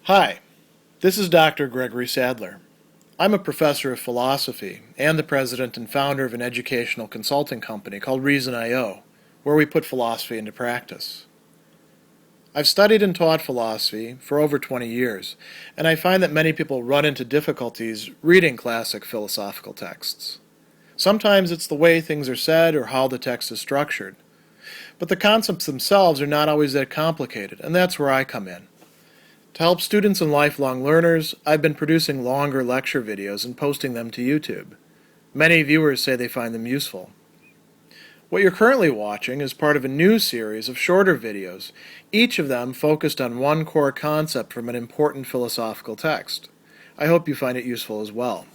Hi, this is Dr. Gregory Sadler. I'm a professor of philosophy and the president and founder of an educational consulting company called Reason.io, where we put philosophy into practice. I've studied and taught philosophy for over 20 years, and I find that many people run into difficulties reading classic philosophical texts. Sometimes it's the way things are said or how the text is structured. But the concepts themselves are not always that complicated, and that's where I come in. To help students and lifelong learners, I've been producing longer lecture videos and posting them to YouTube. Many viewers say they find them useful. What you're currently watching is part of a new series of shorter videos, each of them focused on one core concept from an important philosophical text. I hope you find it useful as well.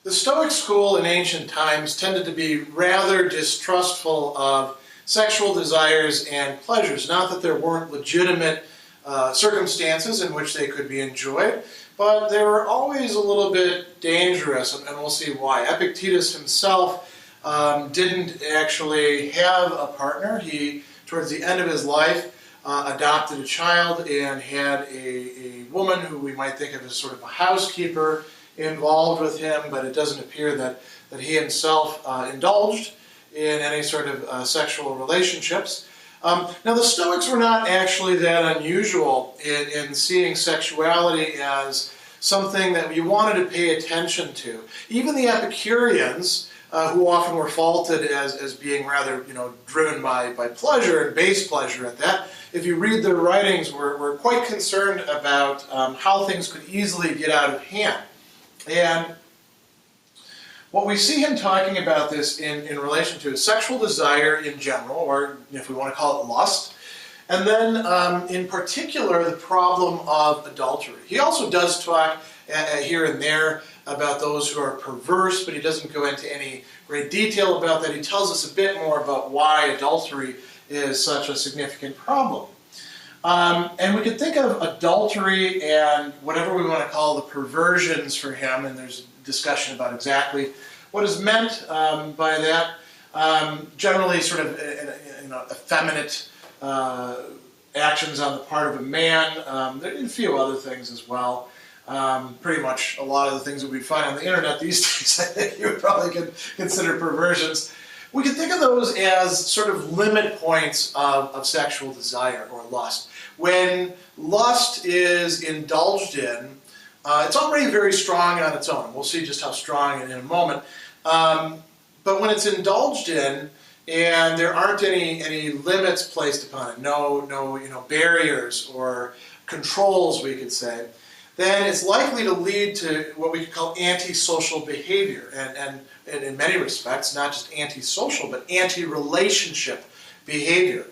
The Stoic school in ancient times tended to be rather distrustful of sexual desires and pleasures. Not that there weren't legitimate circumstances in which they could be enjoyed, but they were always a little bit dangerous, and we'll see why. Epictetus himself didn't actually have a partner. He, towards the end of his life, adopted a child and had a woman who we might think of as sort of a housekeeper involved with him, but it doesn't appear that he himself indulged in any sort of sexual relationships. Now, the Stoics were not actually that unusual in seeing sexuality as something that you wanted to pay attention to. Even the Epicureans, who often were faulted as being rather, driven by pleasure and base pleasure at that, if you read their writings, were quite concerned about how things could easily get out of hand. And what we see him talking about this in relation to is sexual desire in general, or if we want to call it lust, and then in particular the problem of adultery. He also does talk here and there about those who are perverse, but he doesn't go into any great detail about that. He tells us a bit more about why adultery is such a significant problem. And we could think of adultery and whatever we want to call the perversions for him, and there's discussion about exactly what is meant by that. Generally sort of effeminate actions on the part of a man. There are a few other things as well. Pretty much a lot of the things that we find on the internet these days I think you would probably consider perversions. We can think of those as sort of limit points of sexual desire or lust. When lust is indulged in, it's already very strong on its own. We'll see just how strong in a moment. But when it's indulged in, and there aren't any limits placed upon it, no barriers or controls, we could say, then it's likely to lead to what we could call antisocial behavior, and in many respects, not just antisocial, but anti-relationship behavior.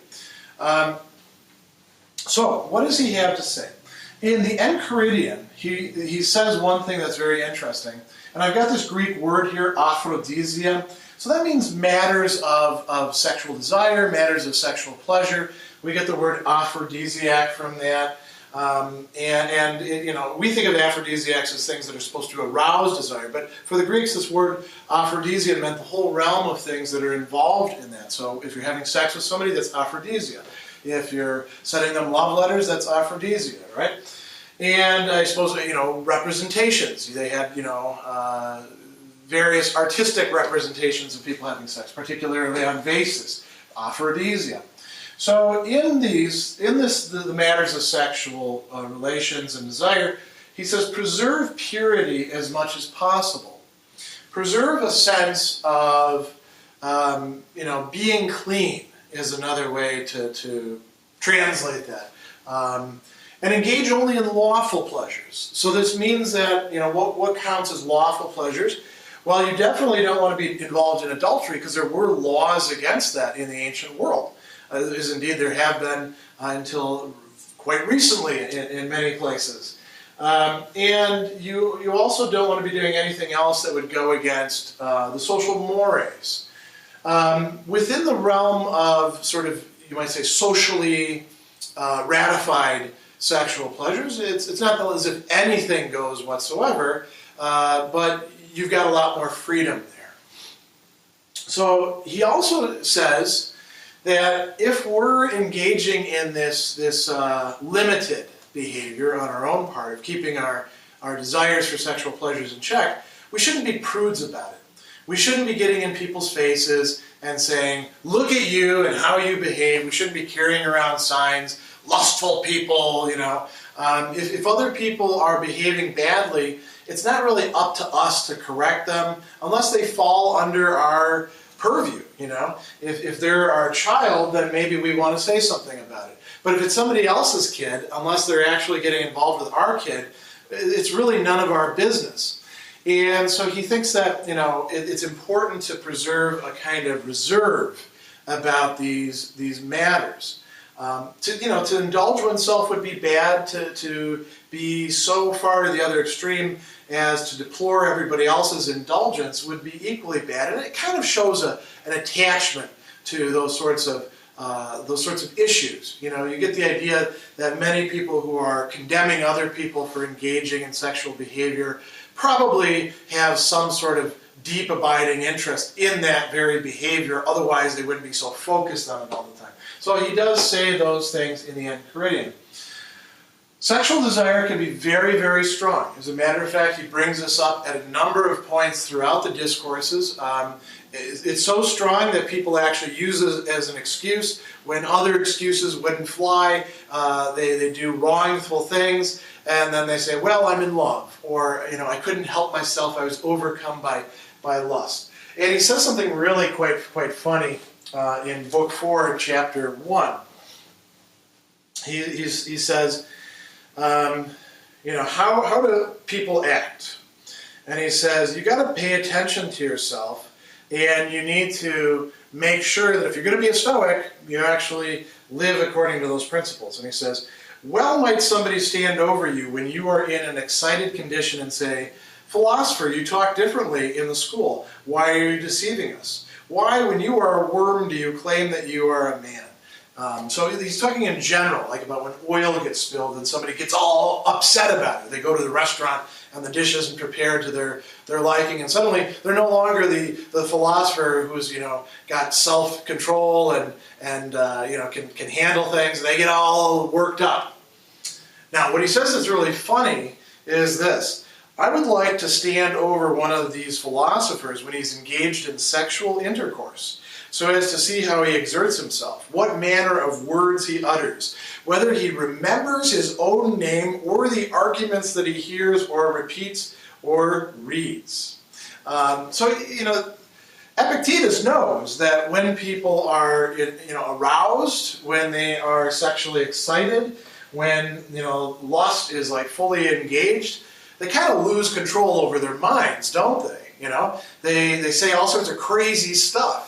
So, what does he have to say? In the Enchiridion, he says one thing that's very interesting, and I've got this Greek word here, aphrodisia. So that means matters of sexual desire, matters of sexual pleasure. We get the word aphrodisiac from that. We think of aphrodisiacs as things that are supposed to arouse desire, but for the Greeks, this word aphrodisia meant the whole realm of things that are involved in that. So if you're having sex with somebody, that's aphrodisia. If you're sending them love letters, that's aphrodisia, right? And I suppose, representations. They had, various artistic representations of people having sex, particularly on vases, aphrodisia. So the matters of sexual relations and desire, he says, preserve purity as much as possible. Preserve a sense of, being clean is another way to translate that. And engage only in lawful pleasures. So this means that, what counts as lawful pleasures? Well, you definitely don't want to be involved in adultery because there were laws against that in the ancient world. As indeed there have been until quite recently in many places. And you also don't want to be doing anything else that would go against the social mores. Within the realm of sort of, you might say, socially ratified sexual pleasures, it's not as if anything goes whatsoever, but you've got a lot more freedom there. So he also says that if we're engaging in this limited behavior on our own part, of keeping our desires for sexual pleasures in check, we shouldn't be prudes about it. We shouldn't be getting in people's faces and saying, look at you and how you behave. We shouldn't be carrying around signs, lustful people, you know. If other people are behaving badly, it's not really up to us to correct them unless they fall under our purview, you know. If they're our child, then maybe we want to say something about it. But if it's somebody else's kid, unless they're actually getting involved with our kid, it's really none of our business. And so he thinks that, you know, it's important to preserve a kind of reserve about these matters. To indulge oneself would be bad. To be so far to the other extreme as to deplore everybody else's indulgence would be equally bad. And it kind of shows an attachment to those sorts of issues. You know, you get the idea that many people who are condemning other people for engaging in sexual behavior probably have some sort of deep abiding interest in that very behavior, otherwise they wouldn't be so focused on it all the time. So he does say those things in the Enchiridion. Sexual desire can be very, very strong. As a matter of fact, he brings this up at a number of points throughout the discourses. It's so strong that people actually use it as an excuse. When other excuses wouldn't fly, they do wrongful things, and then they say, well, I'm in love, or, you know, I couldn't help myself, I was overcome by lust. And he says something really quite funny in Book 4, Chapter 1. He says, how do people act? And he says, you got to pay attention to yourself, and you need to make sure that if you're going to be a Stoic, you actually live according to those principles. And he says, well might somebody stand over you when you are in an excited condition and say, philosopher, you talk differently in the school. Why are you deceiving us? Why, when you are a worm, do you claim that you are a man? So he's talking in general, like about when oil gets spilled and somebody gets all upset about it. They go to the restaurant and the dish isn't prepared to their liking, and suddenly they're no longer the philosopher who's, you know, got self-control and can handle things. They get all worked up. Now, what he says is really funny is this. I would like to stand over one of these philosophers when he's engaged in sexual intercourse, so as to see how he exerts himself, what manner of words he utters, whether he remembers his own name or the arguments that he hears or repeats or reads. Epictetus knows that when people are, aroused, when they are sexually excited, when, lust is like fully engaged, they kind of lose control over their minds, don't they? They say all sorts of crazy stuff.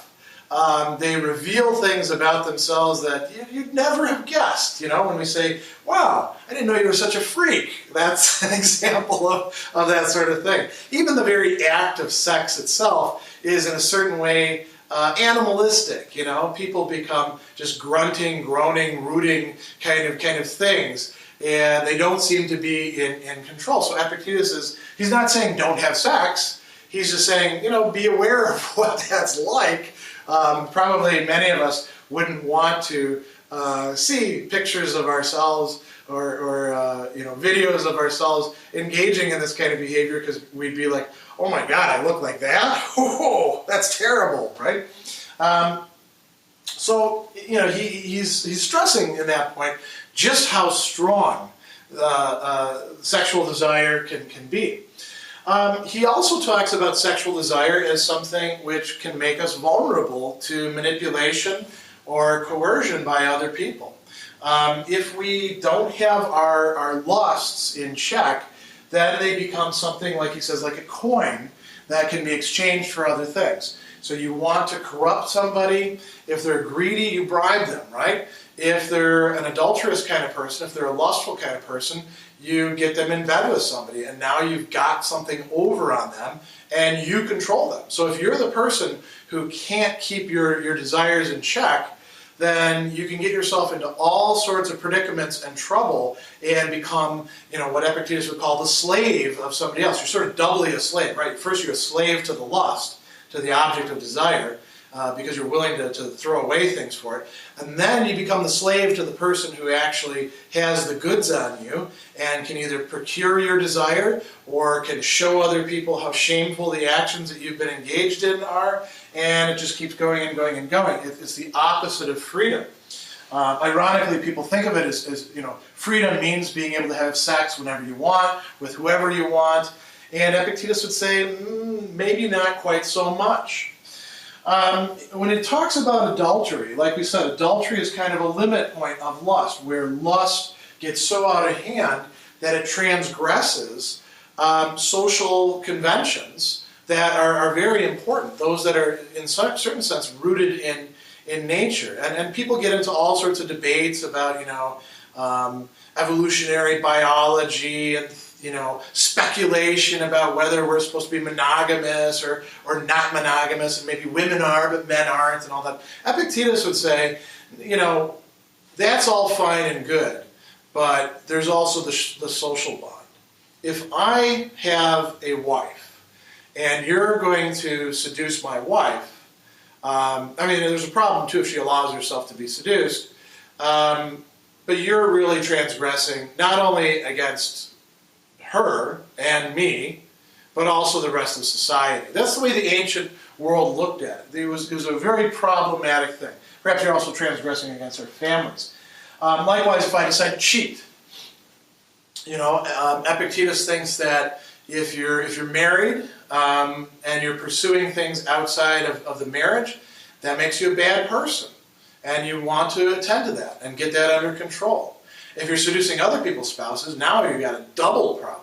They reveal things about themselves that you'd never have guessed. When we say, wow, I didn't know you were such a freak. That's an example of that sort of thing. Even the very act of sex itself is in a certain way animalistic. People become just grunting, groaning, rooting kind of things. And they don't seem to be in control. So Epictetus he's not saying don't have sex. He's just saying, be aware of what that's like. Probably many of us wouldn't want to see pictures of ourselves or videos of ourselves engaging in this kind of behavior, because we'd be like, oh my God, I look like that? Oh, that's terrible, right? He's stressing in that point just how strong sexual desire can be. He also talks about sexual desire as something which can make us vulnerable to manipulation or coercion by other people. If we don't have our lusts in check, then they become something, like he says, like a coin that can be exchanged for other things. So you want to corrupt somebody. If they're greedy, you bribe them, right? If they're an adulterous kind of person, if they're a lustful kind of person, you get them in bed with somebody, and now you've got something over on them, and you control them. So if you're the person who can't keep your desires in check, then you can get yourself into all sorts of predicaments and trouble and become, what Epictetus would call the slave of somebody else. You're sort of doubly a slave, right? First you're a slave to the lust, to the object of desire, because you're willing to throw away things for it. And then you become the slave to the person who actually has the goods on you and can either procure your desire or can show other people how shameful the actions that you've been engaged in are, and it just keeps going and going and going. It's the opposite of freedom. Ironically, people think of it as freedom means being able to have sex whenever you want, with whoever you want, and Epictetus would say, maybe not quite so much. When it talks about adultery, like we said, adultery is kind of a limit point of lust, where lust gets so out of hand that it transgresses social conventions that are very important, those that are in some certain sense rooted in nature. And people get into all sorts of debates about, evolutionary biology and, speculation about whether we're supposed to be monogamous or not monogamous, and maybe women are but men aren't and all that. Epictetus would say, that's all fine and good, but there's also the social bond. If I have a wife and you're going to seduce my wife, there's a problem too if she allows herself to be seduced, but you're really transgressing not only against her and me, but also the rest of society. That's the way the ancient world looked at it. It was a very problematic thing. Perhaps you're also transgressing against our families. Likewise, if I decide to cheat, Epictetus thinks that if you're married and you're pursuing things outside of the marriage, that makes you a bad person, and you want to attend to that and get that under control. If you're seducing other people's spouses, now you've got a double problem.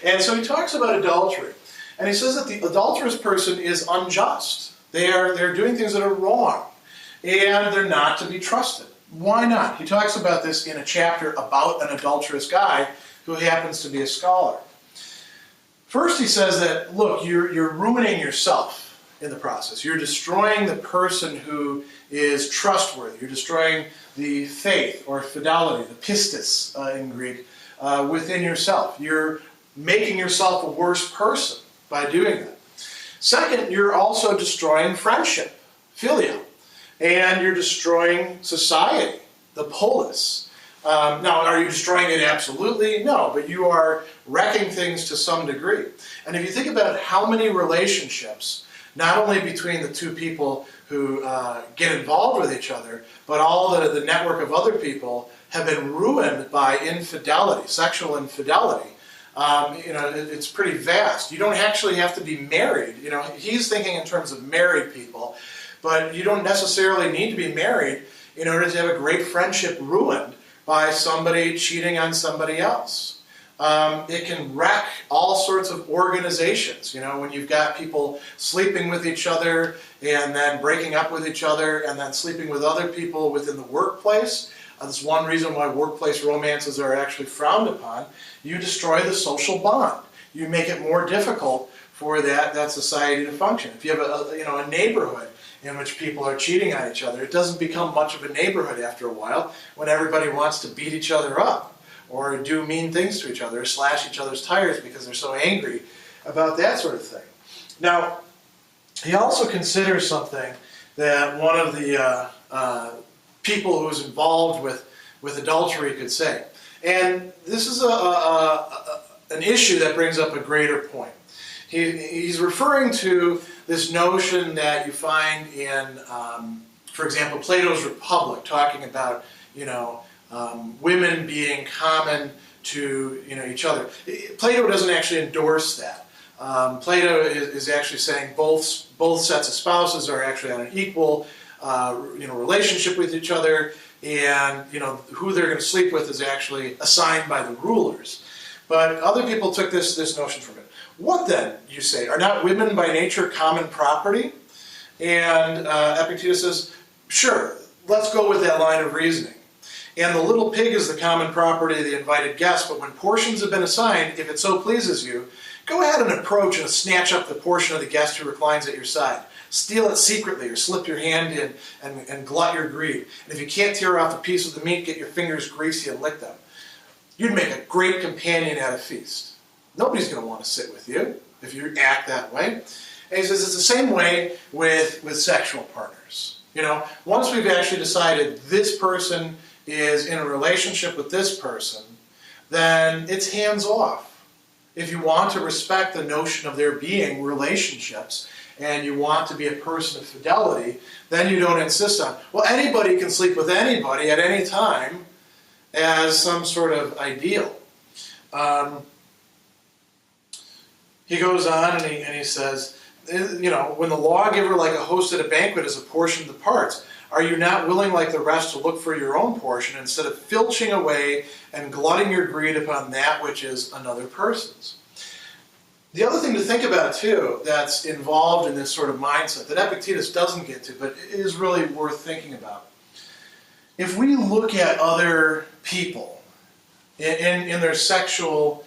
And so he talks about adultery, and he says that the adulterous person is unjust. They're doing things that are wrong, and they're not to be trusted. Why not? He talks about this in a chapter about an adulterous guy who happens to be a scholar. First, he says that, look, you're ruining yourself in the process. You're destroying the person who is trustworthy. You're destroying the faith or fidelity, the pistis in Greek, within yourself. You're making yourself a worse person by doing that. Second, you're also destroying friendship, philia, and you're destroying society, the polis. Now, are you destroying it absolutely? No, but you are wrecking things to some degree. And if you think about how many relationships, not only between the two people who get involved with each other, but all the network of other people have been ruined by infidelity, sexual infidelity. It's pretty vast. You don't actually have to be married. He's thinking in terms of married people, but you don't necessarily need to be married in order to have a great friendship ruined by somebody cheating on somebody else. It can wreck all sorts of organizations. When you've got people sleeping with each other and then breaking up with each other and then sleeping with other people within the workplace. That's one reason why workplace romances are actually frowned upon. You destroy the social bond. You make it more difficult for that society to function. If you have a neighborhood in which people are cheating on each other, it doesn't become much of a neighborhood after a while when everybody wants to beat each other up or do mean things to each other, or slash each other's tires because they're so angry about that sort of thing. Now, he also considers something that one of the people who was involved with adultery could say. And this is an issue that brings up a greater point. He's referring to this notion that you find in, for example, Plato's Republic, talking about, women being common to each other. Plato doesn't actually endorse that. Plato is actually saying both sets of spouses are actually on an equal relationship with each other, and who they're going to sleep with is actually assigned by the rulers. But other people took this notion from it. What then, you say, are not women by nature common property? And Epictetus says, sure, let's go with that line of reasoning. And the little pig is the common property of the invited guest, but when portions have been assigned, if it so pleases you, go ahead and approach and snatch up the portion of the guest who reclines at your side. Steal it secretly or slip your hand in and glut your greed. And if you can't tear off a piece of the meat, get your fingers greasy and lick them. You'd make a great companion at a feast. Nobody's going to want to sit with you if you act that way. And he says it's the same way with sexual partners. You know, once we've actually decided this person is in a relationship with this person, then it's hands off. If you want to respect the notion of there being relationships, and you want to be a person of fidelity, then you don't insist on, well, anybody can sleep with anybody at any time as some sort of ideal. He goes on and he says, you know, when the lawgiver like a host at a banquet is apportioned the parts, are you not willing like the rest to look for your own portion instead of filching away and glutting your greed upon that which is another person's? The other thing to think about, too, that's involved in this sort of mindset that Epictetus doesn't get to, but is really worth thinking about. If we look at other people in their sexual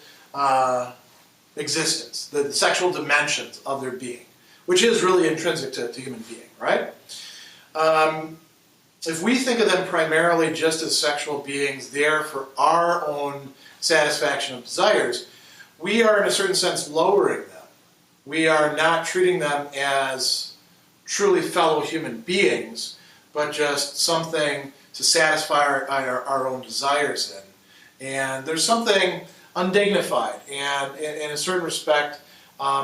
existence, the sexual dimensions of their being, which is really intrinsic to human being, right? If we think of them primarily just as sexual beings there for our own satisfaction of desires, we are in a certain sense lowering them. We are not treating them as truly fellow human beings, but just something to satisfy our own desires in. And there's something undignified and, in a certain respect,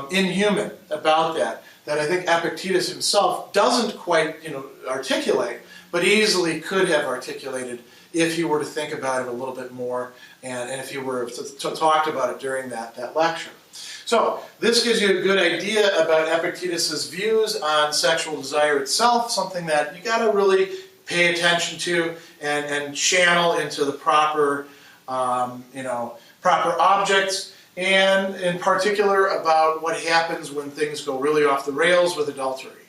inhuman about that I think Epictetus himself doesn't quite articulate, but easily could have articulated if you were to think about it a little bit more and if you were to talk about it during that lecture. So this gives you a good idea about Epictetus's views on sexual desire itself, something that you got to really pay attention to and channel into the proper, proper objects, and in particular about what happens when things go really off the rails with adultery.